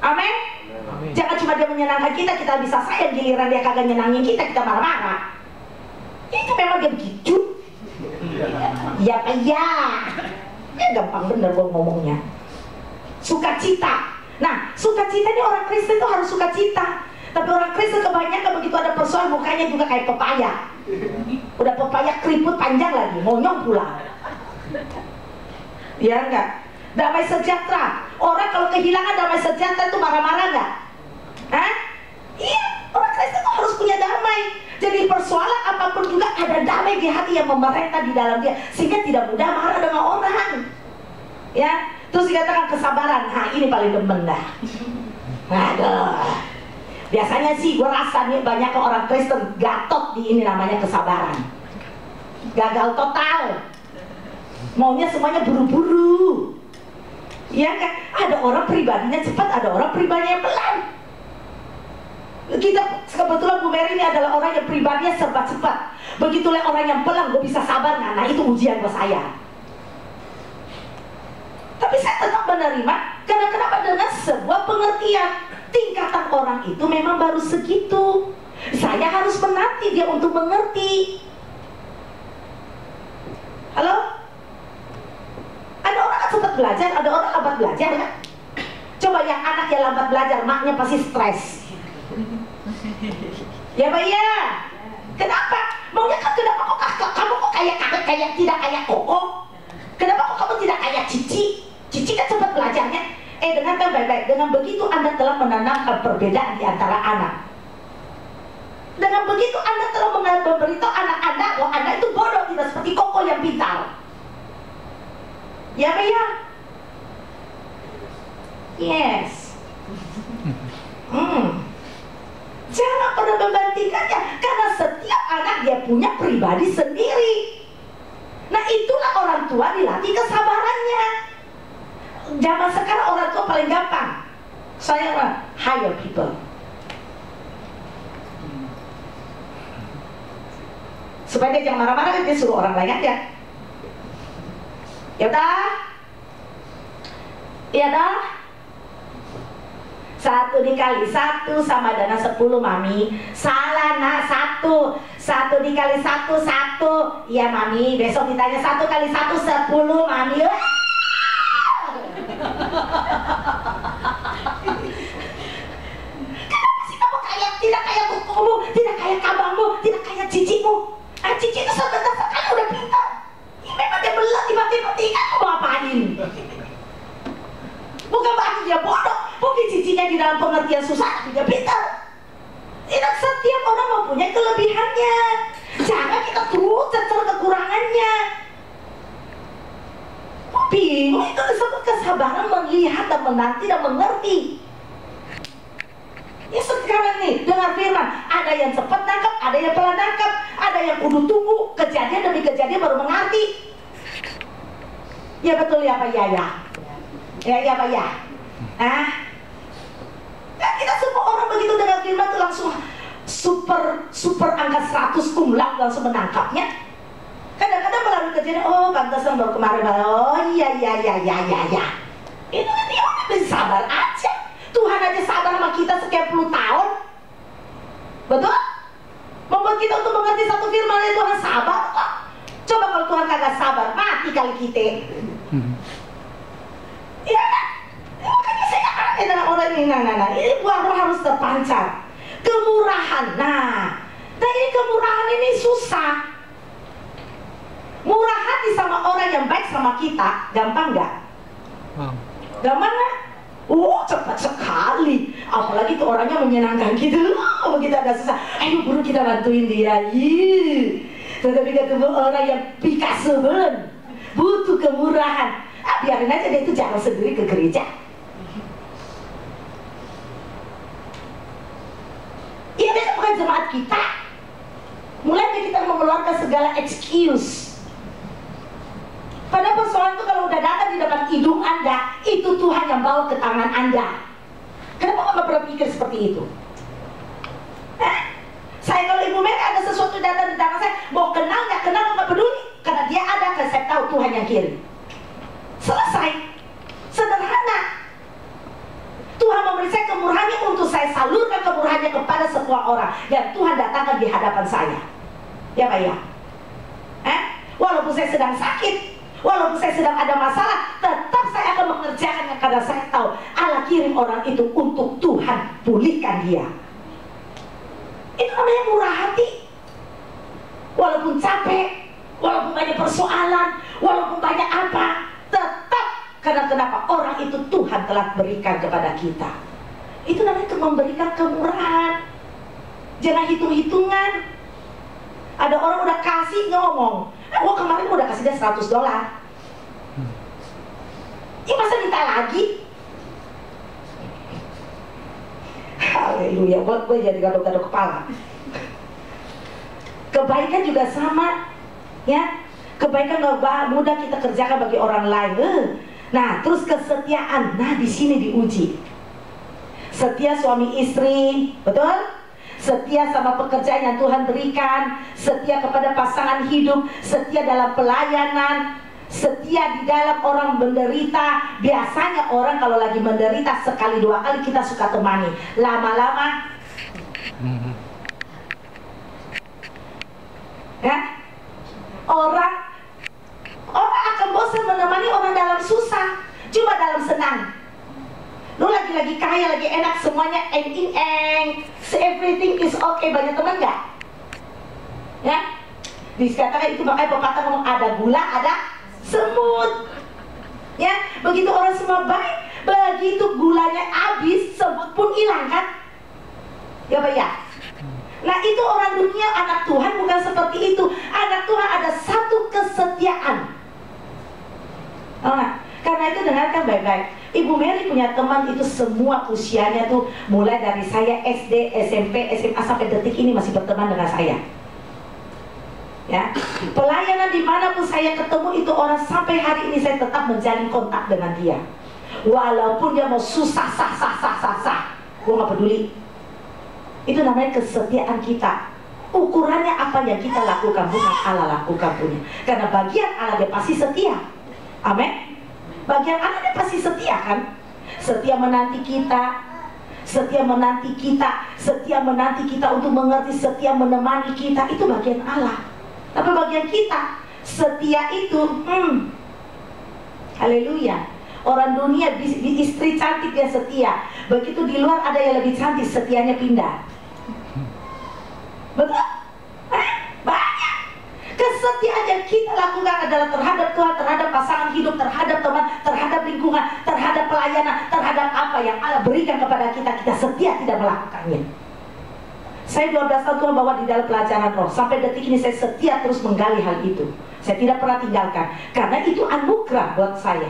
Amin? Jangan cuma dia menyenangkan kita bisa sayang, giliran dia kagak nyenangin kita marah-marah. Itu memang dia begitu. Ya gampang bener gue ngomongnya. Sukacita. Nah, sukacita ini orang Kristen itu harus sukacita. Tapi orang Kristen kebanyakan begitu ada persoalan mukanya juga kayak pepaya. Udah pepaya keriput panjang lagi, monyong pula. Ya enggak? Damai sejahtera. Orang kalau kehilangan damai sejahtera itu marah-marah enggak? Hah? Iya, orang Kristen itu harus punya damai. Jadi persoalan apapun juga ada damai di hati yang memerintah di dalam dia, sehingga tidak mudah marah dengan orang. Ya, terus dikatakan kesabaran. Nah, ini paling demen dah. Aduh. Biasanya sih gue rasa nih banyak orang Kristen gatot di ini namanya kesabaran. Gagal total. Maunya semuanya buru-buru. Ya kan? Ada orang pribadinya cepat, ada orang pribadinya pelan. Kita kebetulan Bu Mary ini adalah orang yang pribadinya serba cepat. Begitulah orang yang pelan, gue bisa sabar nggak? Nah itu ujian buat saya. Tapi saya tetap menerima. Karena kenapa? Dengan sebuah pengertian. Tingkatan orang itu memang baru segitu. Saya harus menanti dia untuk mengerti. Halo? Ada orang kan cepat belajar, ada orang lambat belajar kan? Coba yang anak yang lambat belajar, maknya pasti stres. Ya Pak ya? Kenapa? Maunya kan kenapa kok kamu kok kayak tidak kayak Koko? Kenapa kok kamu tidak kayak Cici? Cici kan cepat belajarnya. Dengarkan baik-baik. Dengan begitu Anda telah menanamkan perbedaan di antara anak. Dengan begitu Anda telah memberitahu anak Anda bahwa Anda itu bodoh, tidak seperti Koko yang pintar. Ya Pak ya? Yes. Jangan pernah membandingkannya, karena setiap anak dia punya pribadi sendiri. Nah itulah orang tua dilatih kesabarannya. Zaman sekarang orang tua paling gampang. Saya hire people. Supaya dia jangan marah-marah, dia suruh orang lain aja. Ya udah, ya dah. 1 dikali 1 sama dengan 10 mami. Salah nak, 1 dikali 1 1. Iya mami. Besok ditanya 1 kali 1 10 mami. Kenapa sih kamu tidak kayak kukumu, tidak kayak kabangmu, tidak kayak cicimu? Cici itu sebentar sekali udah pintar. Ya, memang dia belat dimati-mati, kamu mau apain? Bukan berarti dia bodoh, mungkin cicinya di dalam pengertian susah, tapi dia pintar. Tidak setiap orang mempunyai kelebihannya. Jangan kita terus cecer kekurangannya. Bingung, itu disebut kesabaran melihat dan menanti dan mengerti. Ya sekarang nih, dengar firman, ada yang cepat nangkap, ada yang pelan nangkap, ada yang kudu tunggu kejadian demi kejadian baru mengerti. Ya betul ya Pak ya ya. Ya Pak ya. Nah, kita semua orang begitu dengar firman itu langsung super angka 100 kumlaude langsung menangkapnya. Kadang-kadang melalui kejadian, oh pantesan baru kemarin, oh iya. Itu kan dia udah bisa sabar aja. Tuhan aja sabar sama kita sekian puluh tahun. Betul? Membuat kita untuk mengerti satu firman Tuhan sabar kok. Coba kalau Tuhan kagak sabar, mati kali kita. Iya kan? Makanya saya aneh dengan orang ini. Nah, ini buah roh harus terpancar. Kemurahan. Nah ini kemurahan ini susah. Murah hati sama orang yang baik sama kita, gampang nggak? Gampang nggak? Cepat sekali. Apalagi tuh orangnya menyenangkan gitu. Begitu ada susah, ayo buru kita bantuin dia. Tetapi ketemu orang yang Picasso butuh kemurahan. Biarin aja dia itu jalan sendiri ke gereja. Iya, dia bukan jemaat kita. Mulai kita mengeluarkan segala excuse. Pada persoalan itu kalau udah datang di depan hidung Anda, itu Tuhan yang bawa ke tangan Anda. Kenapa nggak pernah pikir seperti itu? Saya kalau Ibu Mary ada sesuatu datang di tangan saya, mau kenal nggak peduli, karena dia ada, kan saya tahu Tuhan yang kirim. Selesai, sederhana. Tuhan memberi saya kemurahannya untuk saya salurkan kemurahannya kepada semua orang yang Tuhan datangkan di hadapan saya. Ya Pak ya? Walaupun saya sedang sakit, walaupun saya sedang ada masalah, tetap saya akan mengerjakannya karena saya tahu Allah kirim orang itu untuk Tuhan pulihkan dia. Itu namanya murah hati. Walaupun capek, walaupun banyak persoalan, walaupun banyak apa, tetap Karena kenapa? Orang itu Tuhan telah berikan kepada kita. Itu namanya memberikan kemurahan. Jangan hitung-hitungan. Ada orang udah kasih ngomong, oh kemarin udah kasih dia $100. Ini masa minta lagi? Haleluya, buat gue jadi gadok-gadok kepala. Kebaikan juga sama, ya. Kebaikan gak mudah kita kerjakan bagi orang lain. Nah, terus kesetiaan. Nah, di sini diuji. Setia suami istri, betul? Setia sama pekerjaan yang Tuhan berikan, setia kepada pasangan hidup, setia dalam pelayanan, setia di dalam orang menderita. Biasanya orang kalau lagi menderita sekali dua kali kita suka temani. Lama-lama, ya, orang akan bosan menemani orang dalam susah. Cuma dalam senang, lu lagi kaya, lagi enak, semuanya everything is okay. Banyak teman gak? Ya, dikatakan itu makanya pepatah ngomong ada gula, ada semut. Ya, begitu orang semua baik, begitu gulanya habis, semut pun hilang kan? Ya Pak ya. Nah itu orang dunia, anak Tuhan bukan seperti itu. Anak Tuhan ada satu kesetiaan. Karena itu dengarkan baik-baik. Ibu Mary punya teman itu semua usianya tuh mulai dari saya SD, SMP, SMA sampai detik ini masih berteman dengan saya. Ya, pelayanan dimanapun saya ketemu itu orang sampai hari ini saya tetap menjalin kontak dengan dia. Walaupun dia mau susah, gue gak peduli. Itu namanya kesetiaan kita. Ukurannya apa yang kita lakukan, bukan Allah lakukan punya. Karena bagian Allah dia pasti setia. Amin. Bagian Allah dia pasti setia kan? Setia menanti kita, setia menanti kita, setia menanti kita untuk mengerti, setia menemani kita. Itu bagian Allah. Tapi bagian kita setia itu, haleluya. Orang dunia di istri cantik dia setia. Begitu di luar ada yang lebih cantik, setianya pindah. Betul? Banyak. Kesetiaan yang kita lakukan adalah terhadap Tuhan, terhadap pasangan hidup, terhadap teman, terhadap lingkungan, terhadap pelayanan, terhadap apa yang Allah berikan kepada kita. Kita setia tidak melakukannya. Saya 12 tahun Tuhan bawa di dalam pelajaran roh. Sampai detik ini saya setia terus menggali hal itu. Saya tidak pernah tinggalkan. Karena itu anugerah buat saya.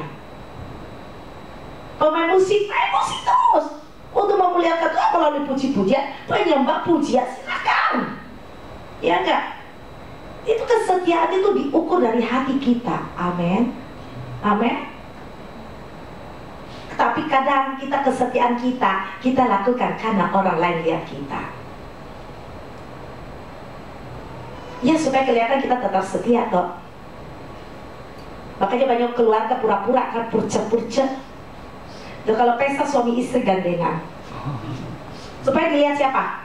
Pemain musik, main musik terus. Untuk memuliakan Tuhan melalui puji-pujian, penyembah pujian, silakan. Ya enggak? Itu kesetiaan itu diukur dari hati kita. Amin. Amin. Tapi kadang kita kesetiaan kita lakukan karena orang lain lihat kita. Ya supaya kelihatan kita tetap setia toh. Makanya banyak keluarga pura-pura kan, purce-purce. Tuh kalau pesta suami istri gandengan. Supaya dilihat siapa?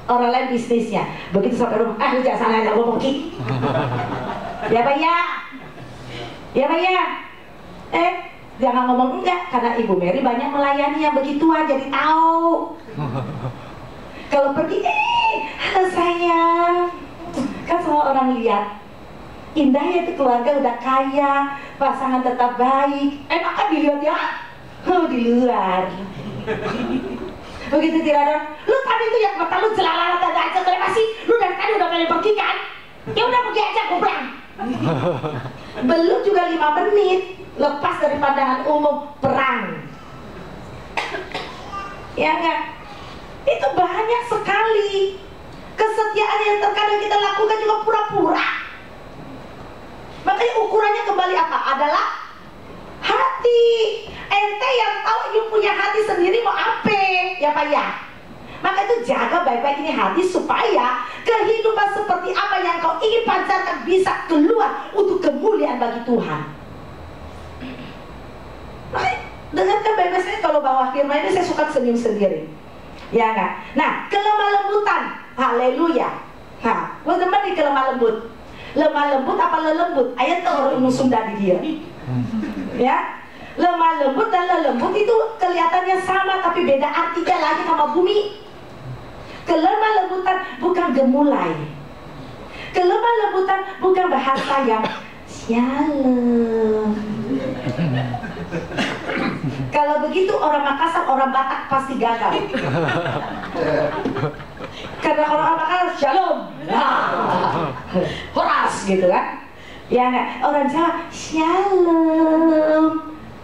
Orang lain bisnisnya. Begitu sampai rumah, lu jangan salah aja, gue pergi. Ya Pak ya. Ya Pak ya. Jangan ngomong enggak, karena Ibu Mary banyak melayani yang begituan, jadi tahu. Kalau pergi, halo sayang. Kan semua orang lihat. Indah ya itu keluarga udah kaya, pasangan tetap baik. Enak kan dilihat ya? Di luar. Begitu tidak ada, lu tadi tuh yang mata lu jelalala tanda aja masih, lu dari tadi udah pengen pergi kan? Ya udah pergi aja, gue pulang. Belum juga 5 menit lepas dari pandangan umum, perang. Ya enggak? Itu banyak sekali. Kesetiaan yang terkadang kita lakukan juga pura-pura. Makanya ukurannya kembali apa? Adalah hati. Ente yang tahu you punya hati sendiri mau apa, ya Pak ya. Maka itu jaga baik-baik ini hati supaya kehidupan seperti apa yang kau ingin pancarkan bisa keluar untuk kemuliaan bagi Tuhan. Makanya dengarkan baik-baik, saya kalau bawa firman ini saya suka senyum sendiri. Ya enggak? Nah, kelemah lembutan, haleluya. Nah, gue demen di kelemah lembut. Lemah lembut apa lelembut? Ayat orang Sunda di dia. Ya. Lemah lembut dan lelembut itu kelihatannya sama tapi beda artinya lagi sama bumi. Kelemah lembutan bukan gemulai. Kelemah lembutan bukan bahasa yang shalom. Kalau begitu orang Makassar, orang Batak pasti gagal. Karena orang Makassar shalom, horas gitu kan. Ya nggak, orang Jawa shalom.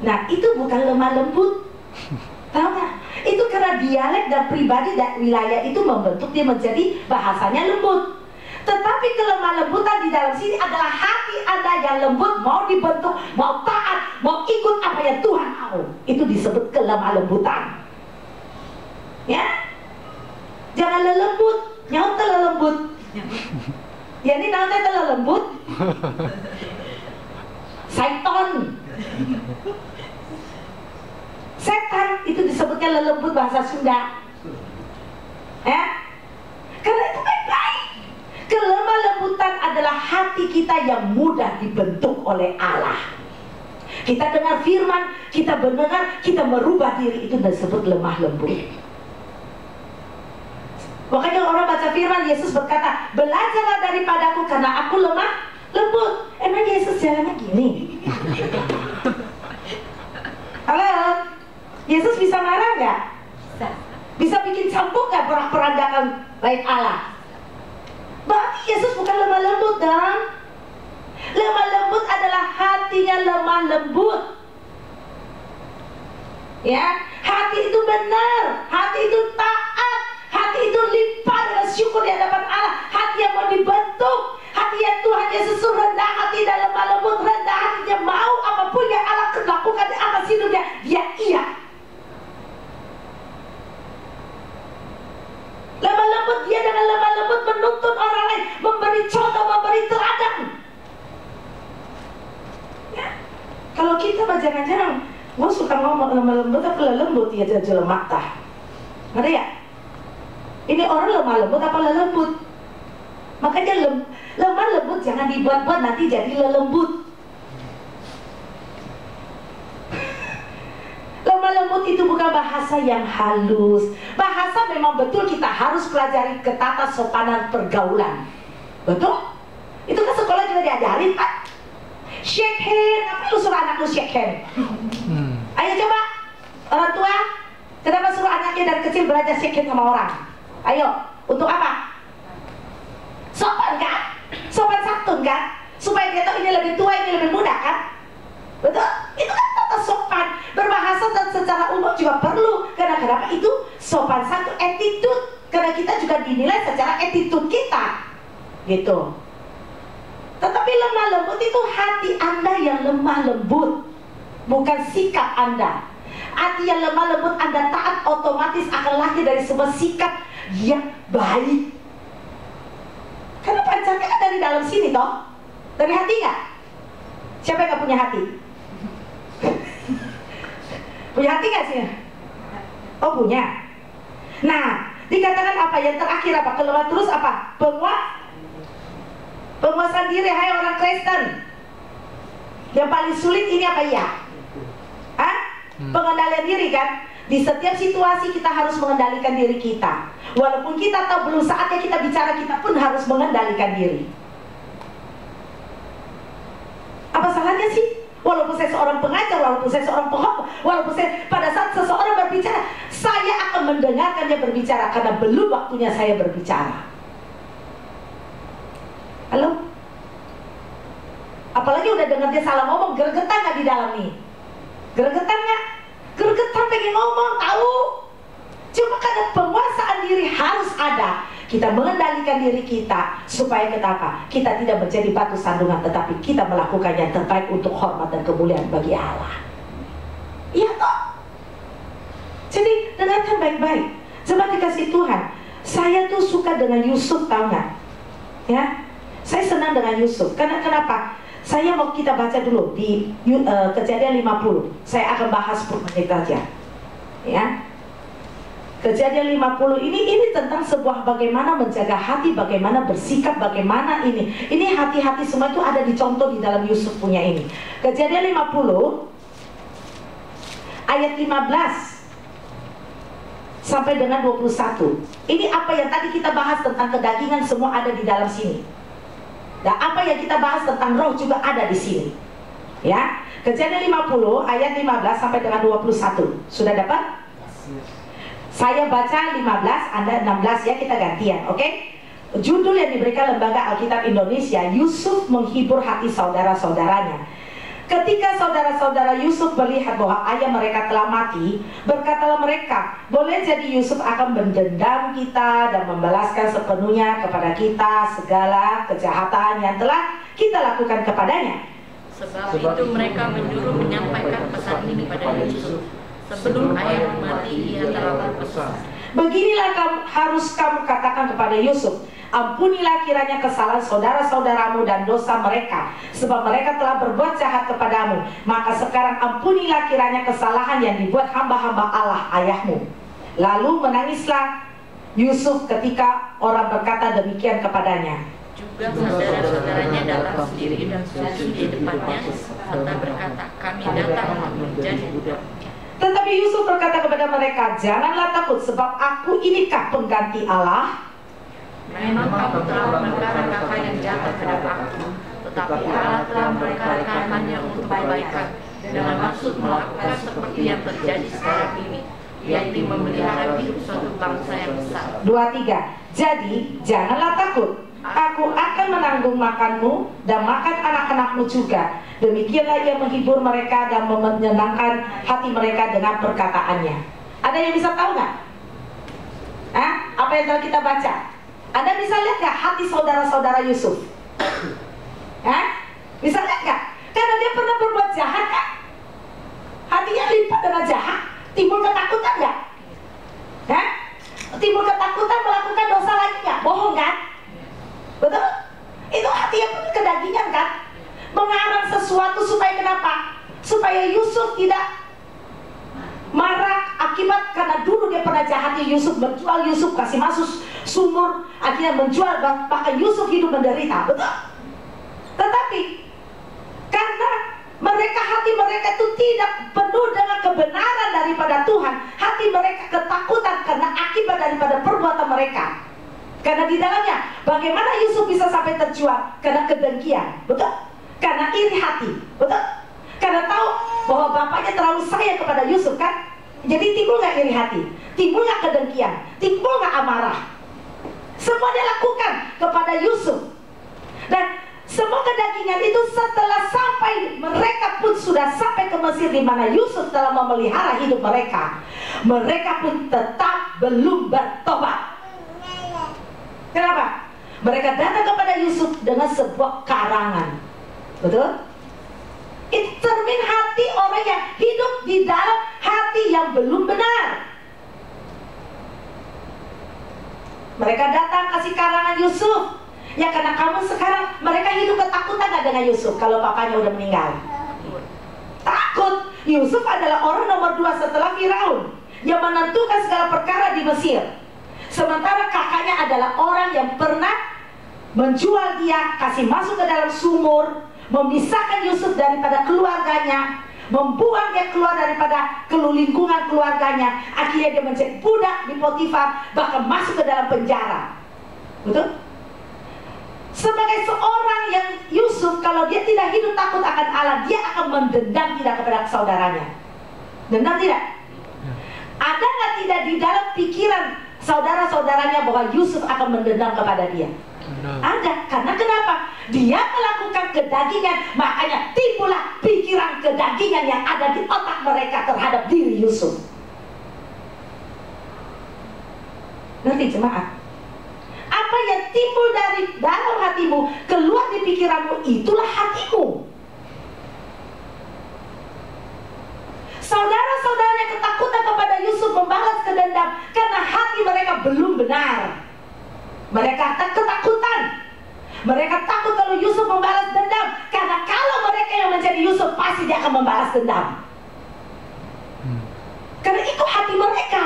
Nah itu bukan lemah lembut, tahu nggak? Itu karena dialek dan pribadi dan wilayah itu membentuk dia menjadi bahasanya lembut. Tetapi kelemah lembutan di dalam sini adalah hati Anda yang lembut, mau dibentuk, mau taat, mau ikut apa yang Tuhan mau. Itu disebut kelemah lembutan. Ya, jangan lelembut, nyaut lelembut. Ya ini nanti lelembut. Saiton, setan itu disebutnya lelembut bahasa Sunda. Ya, karena itu baik-baik. Kelemah lembutan adalah hati kita yang mudah dibentuk oleh Allah. Kita dengar firman, kita mendengar, kita merubah diri, itu disebut lemah lembut. Makanya orang baca firman, Yesus berkata, belajarlah daripadaku karena aku lemah lembut. Emang Yesus jalannya gini? Halo? Yesus bisa marah nggak? Bisa bikin campur nggak perandakan bait Allah? Berarti Yesus bukan lemah lembut dong. Lemah lembut adalah hatinya lemah lembut. Ya, hati itu benar, hati itu taat, hati itu limpah dengan syukur di hadapan Allah, hati yang mau dibentuk, hati yang Tuhan Yesus rendah hati dan lemah lembut, rendah hatinya mau apapun yang Allah lakukan di atas hidupnya, dia iya. Lemah lembut, dia dengan lemah lembut menuntun orang lain, memberi contoh, memberi teladan. Ya. Kalau kita jangan-jangan, gue suka ngomong lemah lembut apa lembut ya jadi lemak tah. Ada ya? Ini orang lemah lembut apa lembut? Makanya lemah lembut jangan dibuat-buat nanti jadi lelembut. Lemah lembut itu bukan bahasa yang halus. Bahasa memang betul kita harus pelajari ketata sopanan pergaulan. Betul? Itu kan sekolah juga diajarin, Pak. Shake hand, ngapain lu suruh anak lu shake hand? Ayo coba, orang tua, kenapa suruh anaknya dari kecil belajar shake hand sama orang? Ayo, untuk apa? Sopan kan? Sopan santun kan? Supaya dia tahu ini lebih tua, ini lebih muda kan? Betul? Itu kan tata sopan. Berbahasa dan secara umum juga perlu. Karena kenapa? Itu sopan satu attitude. Karena kita juga dinilai secara attitude kita. Gitu. Tetapi lemah lembut itu hati Anda yang lemah lembut, bukan sikap Anda. Hati yang lemah lembut Anda taat, otomatis akan lahir dari sebuah sikap yang baik. Karena pacarnya ada di dalam sini toh. Dari hati nggak? Siapa yang nggak punya hati? Punya hati nggak sih? Oh punya. Nah, dikatakan apa yang terakhir apa? Keluar terus apa? Penguasaan diri. Hai orang Kristen, yang paling sulit ini apa ya? Hah? Pengendalian diri kan? Di setiap situasi kita harus mengendalikan diri kita. Walaupun kita tahu belum saatnya kita bicara, kita pun harus mengendalikan diri. Apa salahnya sih? Walaupun saya seorang pengajar, walaupun saya seorang pengkhotbah, walaupun saya pada saat seseorang berbicara, saya akan mendengarkan dia berbicara karena belum waktunya saya berbicara. Halo? Apalagi udah dengar dia salah ngomong, gregetan nggak di dalam nih? Gregetan nggak? Gregetan pengen ngomong, tahu? Cuma karena penguasaan diri harus ada. Kita mengendalikan diri kita supaya kita apa? Kita tidak menjadi batu sandungan, tetapi kita melakukan yang terbaik untuk hormat dan kemuliaan bagi Allah. Iya toh? Jadi dengarkan baik-baik. Sebab dikasih Tuhan, saya tuh suka dengan Yusuf, tahu nggak? Ya, saya senang dengan Yusuf. Karena kenapa? Saya mau kita baca dulu di Kejadian 50. Saya akan bahas 10 menit aja. Ya. Kejadian 50 ini tentang sebuah bagaimana menjaga hati, bagaimana bersikap, bagaimana ini. Ini hati-hati semua itu ada dicontoh di dalam Yusuf punya ini. Kejadian 50 ayat 15 sampai dengan 21. Ini apa yang tadi kita bahas tentang kedagingan semua ada di dalam sini. Dan apa yang kita bahas tentang roh juga ada di sini. Ya, Kejadian 50 ayat 15 sampai dengan 21. Sudah dapat? Saya baca 15, Anda 16 ya, kita gantian, oke? Judul yang diberikan Lembaga Alkitab Indonesia, Yusuf menghibur hati saudara-saudaranya. Ketika saudara-saudara Yusuf melihat bahwa ayah mereka telah mati, berkatalah mereka, boleh jadi Yusuf akan mendendam kita dan membalaskan sepenuhnya kepada kita segala kejahatan yang telah kita lakukan kepadanya. Sebab itu mereka menyuruh menyampaikan pesan ini kepada Yusuf. Sebelum ayah mati, ia telah berpesan. Beginilah harus kamu katakan kepada Yusuf, ampunilah kiranya kesalahan saudara-saudaramu dan dosa mereka, sebab mereka telah berbuat jahat kepadamu. Maka sekarang ampunilah kiranya kesalahan yang dibuat hamba-hamba Allah ayahmu. Lalu menangislah Yusuf ketika orang berkata demikian kepadanya. Juga saudara-saudaranya datang sendiri dan sujud di depannya, serta berkata, kami datang untuk menjadi budak. Tetapi Yusuf berkata kepada mereka, janganlah takut, sebab aku inikah pengganti Allah? Memang kamu telah memperkarakan yang jahat terhadap aku, tetapi Allah telah memperkarakannya untuk kebaikan, dengan maksud melakukan seperti yang terjadi sekarang ini, yaitu memelihara hidup suatu bangsa yang besar. 23. Jadi janganlah takut, aku akan menanggung makanmu dan makan anak-anakmu juga. Demikianlah ia menghibur mereka dan menyenangkan hati mereka dengan perkataannya. Ada yang bisa tahu nggak? Apa yang telah kita baca? Anda bisa lihat nggak hati saudara-saudara Yusuf? Bisa lihat nggak? Karena dia pernah berbuat jahat kan? Hatinya lipat dengan jahat. Timbul ketakutan nggak? Timbul ketakutan melakukan dosa lagi nggak? Bohong kan? Betul? Itu hati yang penuh kedagingan kan? Mengarang sesuatu supaya kenapa? Supaya Yusuf tidak marah akibat karena dulu dia pernah jahati Yusuf, menjual Yusuf, kasih masuk sumur, akhirnya menjual, bahkan Yusuf hidup menderita. Betul? Tetapi karena hati mereka itu tidak penuh dengan kebenaran daripada Tuhan, hati mereka ketakutan karena akibat daripada perbuatan mereka. Karena di dalamnya, bagaimana Yusuf bisa sampai terjual? Karena kedengkian, betul? Karena iri hati, betul? Karena tahu bahwa bapaknya terlalu sayang kepada Yusuf kan? Jadi timbul nggak iri hati? Timbul nggak kedengkian? Timbul nggak amarah? Semua dia lakukan kepada Yusuf. Dan semua kedagingan itu setelah sampai, mereka pun sudah sampai ke Mesir, di mana Yusuf telah memelihara hidup mereka. Mereka pun tetap belum bertobat. Kenapa? Mereka datang kepada Yusuf dengan sebuah karangan. Betul? Itu cermin hati orang yang hidup di dalam hati yang belum benar. Mereka datang kasih karangan Yusuf. Ya karena kamu sekarang, mereka hidup ketakutan gak dengan Yusuf kalau papanya udah meninggal? Takut. Yusuf adalah orang nomor 2 setelah Firaun yang menentukan segala perkara di Mesir. Sementara kakaknya adalah orang yang pernah menjual dia, kasih masuk ke dalam sumur, memisahkan Yusuf daripada keluarganya, membuang dia keluar daripada lingkungan keluarganya. Akhirnya dia menjadi budak di Potifar, bahkan masuk ke dalam penjara. Betul? Sebagai seorang yang Yusuf, kalau dia tidak hidup takut akan Allah, dia akan mendendam tidak kepada saudaranya. Dendam tidak? Ada nggak tidak di dalam pikiran saudara-saudaranya bahwa Yusuf akan mendendam kepada dia? Ada. Karena kenapa? Dia melakukan kedagingan, makanya timbullah pikiran kedagingan yang ada di otak mereka terhadap diri Yusuf. Ngerti jemaat? Apa yang timbul dari dalam hatimu, keluar di pikiranmu, itulah hatimu. Saudara-saudaranya ketakutan kepada Yusuf, membalas kedendam karena hati mereka belum benar. Mereka ketakutan. Mereka takut kalau Yusuf membalas dendam, karena kalau mereka yang menjadi Yusuf, pasti dia akan membalas dendam. Karena itu hati mereka.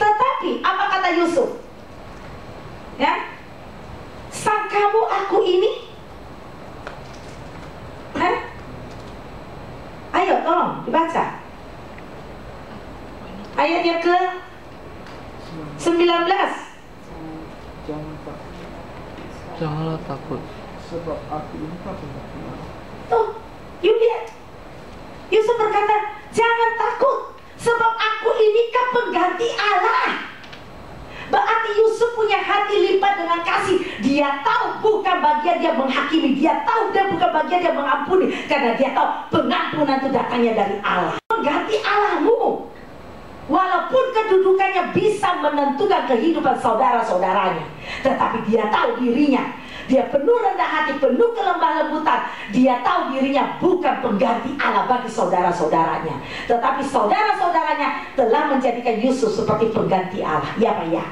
Tetapi apa kata Yusuf? Ya, sangkamu aku ini? Ayo tolong dibaca ayatnya ke 19. Janganlah takut, Sebab aku ini pengganti Allah. Tuh, you lihat. Yusuf berkata, jangan takut, sebab aku ini kan pengganti Allah. Berarti Yusuf punya hati lipat dengan kasih. Dia tahu bukan bagian dia menghakimi, dia tahu dia bukan bagian dia mengampuni, karena dia tahu pengampunan itu datangnya dari Allah. Pengganti Allahmu, walaupun kedudukannya bisa menentukan kehidupan saudara-saudaranya, tetapi dia tahu dirinya, dia penuh rendah hati, penuh kelemah lembutan. Dia tahu dirinya bukan pengganti Allah bagi saudara-saudaranya, tetapi saudara-saudaranya telah menjadikan Yusuf seperti pengganti Allah. Ya Pak ya.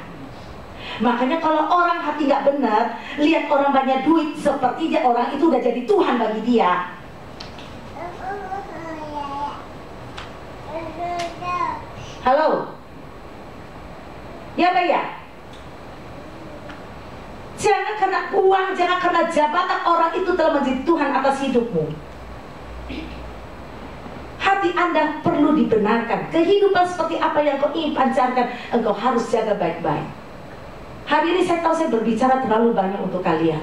Makanya kalau orang hati nggak benar, lihat orang banyak duit, sepertinya orang itu udah jadi Tuhan bagi dia. Halo? Ya Pak ya. Jangan karena uang, jangan karena jabatan orang itu telah menjadi Tuhan atas hidupmu. Hati Anda perlu dibenarkan. Kehidupan seperti apa yang kau ingin pancarkan, engkau harus jaga baik-baik. Hari ini saya tahu saya berbicara terlalu banyak untuk kalian.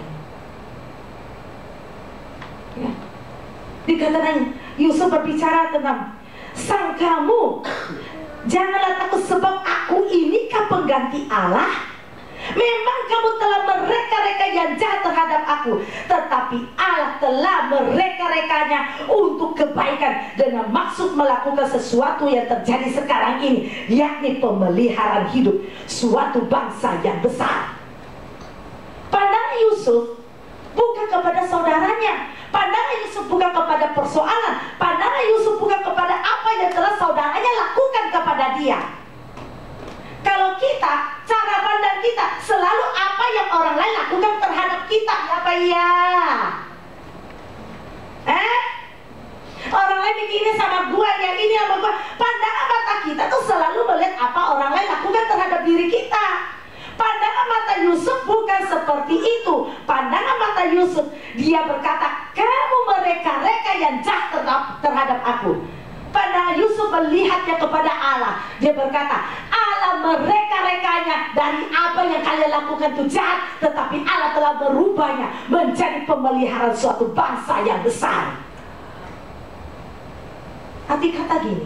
Ya. Dikatakan Yusuf berbicara tentang sang kamu, janganlah takut sebab aku ini kan pengganti Allah. Memang kamu telah mereka-reka yang jahat terhadap aku, tetapi Allah telah mereka-rekanya untuk kebaikan dengan maksud melakukan sesuatu yang terjadi sekarang ini, yakni pemeliharaan hidup suatu bangsa yang besar. Pandangan Yusuf bukan kepada saudaranya, pandangan Yusuf bukan kepada persoalan, pandangan Yusuf bukan kepada apa yang telah saudaranya lakukan kepada dia. Kalau kita, cara pandang kita selalu apa yang orang lain lakukan terhadap kita, ya Pak ya? Orang lain bikin ini sama gua, yang ini sama gua. Pandangan mata kita tuh selalu melihat apa orang lain lakukan terhadap diri kita. Pandangan mata Yusuf bukan seperti itu. Pandangan mata Yusuf, dia berkata, kamu mereka-reka yang jahat terhadap aku. Pandangan Yusuf melihatnya kepada Allah. Dia berkata, Allah mereka-rekanya dari apa yang kalian lakukan itu jahat, tetapi Allah telah merubahnya menjadi pemeliharaan suatu bangsa yang besar. Hati kata gini,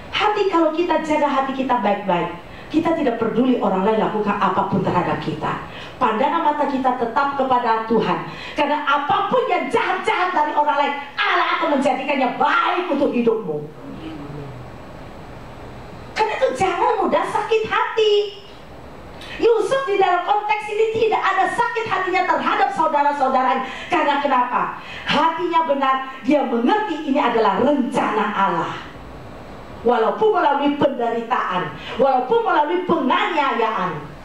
hati kalau kita jaga hati kita baik-baik, kita tidak peduli orang lain lakukan apapun terhadap kita. Pandangan mata kita tetap kepada Tuhan, karena apapun yang jahat-jahat dari orang lain, Allah akan menjadikannya baik untuk hidupmu. Karena itu jangan mudah sakit hati. Yusuf di dalam konteks ini tidak ada sakit hatinya terhadap saudara-saudaranya. Karena kenapa? Hatinya benar, dia mengerti ini adalah rencana Allah. Walaupun melalui penderitaan, walaupun melalui penganiayaan,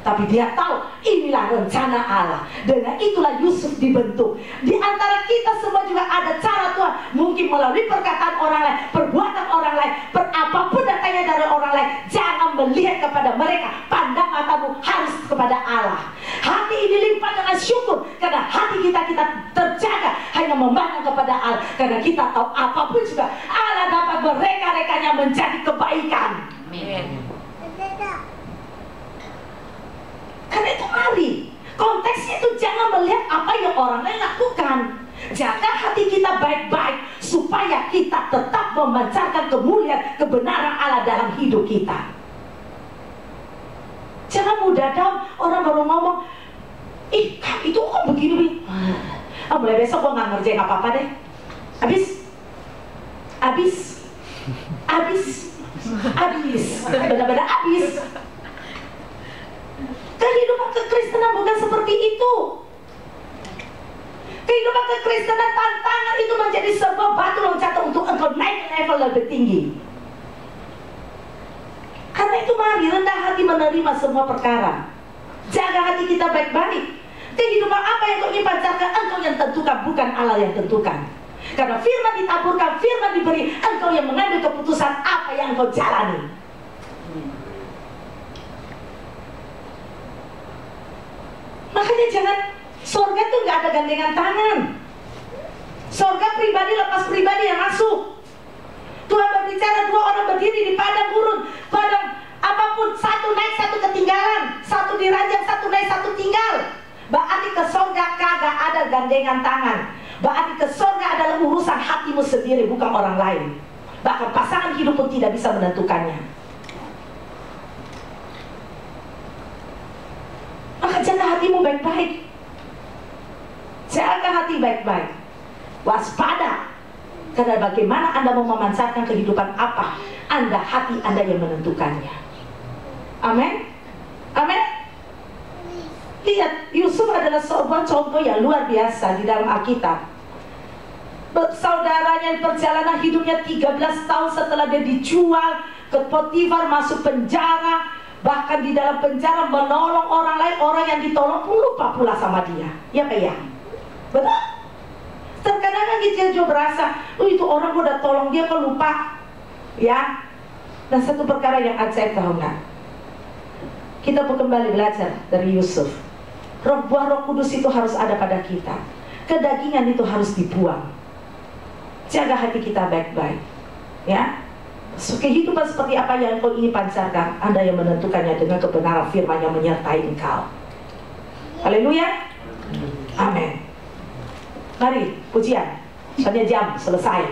tapi dia tahu inilah rencana Allah. Dengan itulah Yusuf dibentuk. Di antara kita semua juga ada cara Tuhan, mungkin melalui perkataan orang lain, perbuatan orang lain, apapun datangnya dari orang lain. Jangan melihat kepada mereka, pandang matamu harus kepada Allah. Hati ini limpah dengan syukur, karena hati kita terjaga hanya memandang kepada Allah. Karena kita tahu apapun juga Allah dapat mereka-rekanya menjadi kebaikan. Amin. Karena itu mari, konteksnya itu jangan melihat apa yang orang lain lakukan. Jaga hati kita baik-baik, supaya kita tetap memancarkan kemuliaan kebenaran Allah dalam hidup kita. Jangan mudah down, orang baru ngomong, ih itu kok begini. Mulai besok gua gak ngerjain apa-apa deh. Habis benar-benar habis. Kehidupan kekristenan bukan seperti itu. Kehidupan kekristenan, tantangan itu menjadi sebuah batu loncatan untuk engkau naik ke level lebih tinggi. Karena itu mari rendah hati menerima semua perkara. Jaga hati kita baik-baik. Kehidupan apa yang kau ingin pancarkan, engkau yang tentukan, bukan Allah yang tentukan. Karena firman ditaburkan, firman diberi, engkau yang mengambil keputusan apa yang engkau jalani. Makanya jangan, surga tuh nggak ada gandengan tangan. Surga pribadi lepas pribadi yang masuk. Tuhan berbicara, dua orang berdiri di padang gurun, padang apapun, satu naik satu ketinggalan, satu diranjang, satu naik satu tinggal. Berarti ke surga neraka gak ada gandengan tangan. Berarti ke surga adalah urusan hatimu sendiri, bukan orang lain. Bahkan pasangan hidup pun tidak bisa menentukannya. Maka jaga hatimu baik-baik. Jaga hati baik-baik. Waspada. Karena bagaimana Anda mau memanfaatkan kehidupan apa, hati Anda yang menentukannya. Amin. Amin. Lihat, Yusuf adalah sebuah contoh yang luar biasa di dalam Alkitab. Saudaranya perjalanan hidupnya 13 tahun setelah dia dijual ke Potifar, masuk penjara. Bahkan di dalam penjara menolong orang lain, orang yang ditolong pun lupa pula sama dia. Ya Pak ya? Betul? Terkadang kan kita juga berasa, oh itu orang udah tolong dia kok lupa. Ya. Dan satu perkara yang ajaib tahu nggak? Kita pun kembali belajar dari Yusuf. Buah Roh Kudus itu harus ada pada kita. Kedagingan itu harus dibuang. Jaga hati kita baik-baik. Ya. Kehidupan seperti apa yang kau ingin pancarkan, Anda yang menentukannya dengan kebenaran firman yang menyertai engkau. Haleluya. Amin. Mari pujian. Soalnya jam selesai.